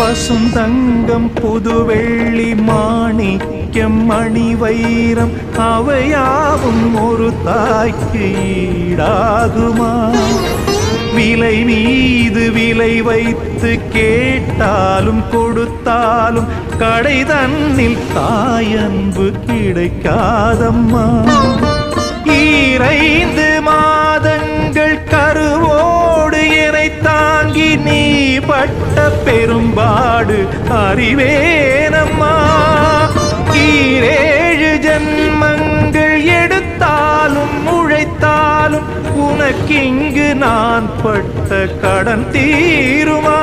பசுந்தங்கம் புதுவெள்ளி மாணிக்கம் மணி வைரம் அவையாவும் ஒரு தாய்க்கு ஈடாகுமா? விலை மீது விலை வைத்து கேட்டாலும் கொடுத்தாலும் கடை தன்னில் தாயன்பு கிடைக்காதம்மா. 2 மாதங்கள் கருவோடு என்னை தாங்கி நீ பட்ட பெரும்பாடு அறிவேனம்மா. 7 ஜன்மங்கள் எடுத்தாலும் உழைத்தாலும் உனக்கிங்கு நான் பட்ட கடன் தீருமா?